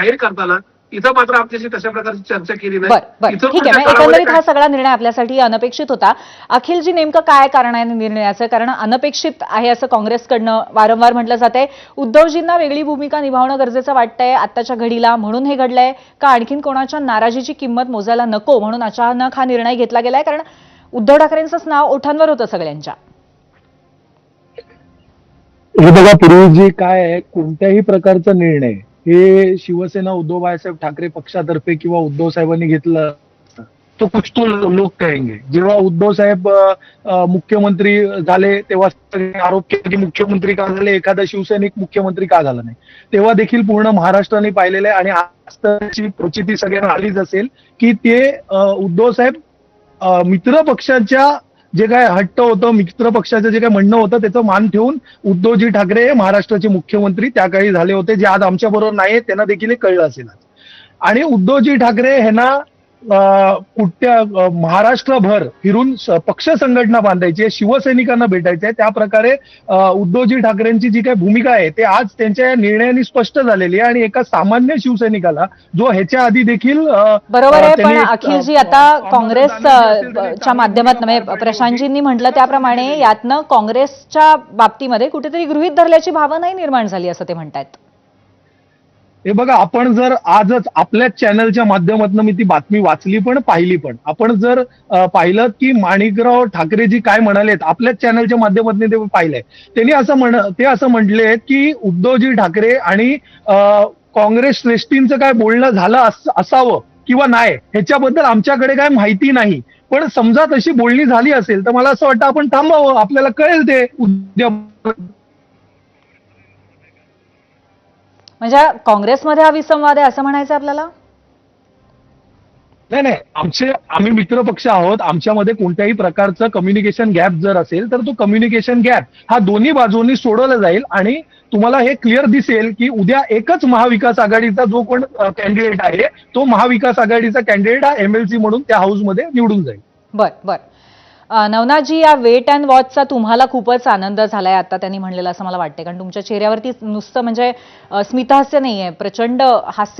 जाहीर करताना इथं मात्र आमच्याशी तशा प्रकारची चर्चा केली नाही. बरं इथं ठीक आहे. पुढच्या एकंदरीत काळामध्ये हा सगळा निर्णय आपल्यासाठी अनपेक्षित होता. अखिलजी, नेमकं काय कारण आहे निर्णयाचं? कारण अनपेक्षित आहे असं काँग्रेसकडनं वारंवार म्हटलं जातंय. उद्धवजींना वेगळी भूमिका निभावणं गरजेचं वाटतंय आत्ताच्या घडीला, म्हणून हे घडलंय का आणखीन कोणाच्या नाराजीची किंमत मोजायला नको म्हणून अचानक हा निर्णय घेतला गेलाय? कारण उद्धव ठाकरेंचंच नाव ओठांवर होतं सगळ्यांच्या. हे बघा, पूर्वी जे काय आहे, कोणत्याही प्रकारचा निर्णय हे शिवसेना उद्धव बाळासाहेब ठाकरे पक्षातर्फे किंवा उद्धव साहेबांनी घेतलं तो कुछ तो लोक कहेंगे. जेव्हा उद्धव साहेब मुख्यमंत्री झाले तेव्हा सगळे आरोप केले की मुख्यमंत्री का झाले, एखादा शिवसैनिक मुख्यमंत्री का झाला नाही. तेव्हा देखील पूर्ण महाराष्ट्राने पाहिलेलं आहे आणि आज त्याची प्रचिती सगळ्यांना आलीच असेल की ते उद्धव साहेब मित्र पक्षाच्या जे काय हट्ट होतं, मित्र पक्षाचं जे काय म्हणणं होतं त्याचं मान ठेवून उद्धवजी ठाकरे हे महाराष्ट्राचे मुख्यमंत्री त्या काळी झाले होते, जे आज आमच्या बरोबर नाहीये, त्यांना देखील हे कळलं असेल. आणि उद्धवजी ठाकरे ह्यांना कुठल्या महाराष्ट्रभर फिरून पक्ष संघटना बांधायची आहे, शिवसैनिकांना भेटायचं आहे. त्या प्रकारे उद्धवजी ठाकरेंची जी काही भूमिका आहे ते आज त्यांच्या या निर्णयाने स्पष्ट झालेली आहे. आणि एका सामान्य शिवसैनिकाला जो ह्याच्या आधी देखील बरोबर आहे, पण अखिलजी आता काँग्रेसच्या माध्यमातून म्हणजे प्रशांतजींनी म्हटलं त्याप्रमाणे यातनं काँग्रेसच्या बाबतीमध्ये कुठेतरी गृहीत धरल्याची भावनाही निर्माण झाली असं ते म्हणतायत. हे बघा, आपण जर आजच आपल्याच चॅनलच्या माध्यमातून मी ती बातमी वाचली पण पाहिली पण, आपण जर पाहिलं की माणिकराव ठाकरेजी काय म्हणालेत आपल्याच चॅनलच्या माध्यमातून ते पाहिलंय. त्यांनी असं म्हटले की उद्धवजी ठाकरे आणि काँग्रेस श्रेष्ठींचं काय बोलणं झालं असावं किंवा नाही ह्याच्याबद्दल आमच्याकडे काय माहिती नाही, पण समजा तशी बोलणी झाली असेल तर मला असं वाटतं आपण थांबावं, आपल्याला कळेल ते उद्या. म्हणजे काँग्रेसमध्ये हा विसंवाद आहे असं म्हणायचं आपल्याला? नाही, आम्ही मित्र पक्ष आहोत. आमच्यामध्ये कोणत्याही प्रकारचं कम्युनिकेशन गॅप जर असेल तर तो कम्युनिकेशन गॅप हा दोन्ही बाजूंनी सोडवला जाईल आणि तुम्हाला हे क्लिअर दिसेल की उद्या एकच महाविकास आघाडीचा जो कोण कॅन्डिडेट आहे तो महाविकास आघाडीचा कॅन्डिडेट हा एमएलसी म्हणून त्या हाऊसमध्ये निवडून जाईल. बर नवनाथजी, या वेट अँड वॉचचा तुम्हाला खूपच आनंद झालाय आता त्यांनी म्हणलेलं असं मला वाटतंय, कारण तुमच्या चेहऱ्यावरती नुसतं म्हणजे स्मितहास्य नाहीये, प्रचंड हास्य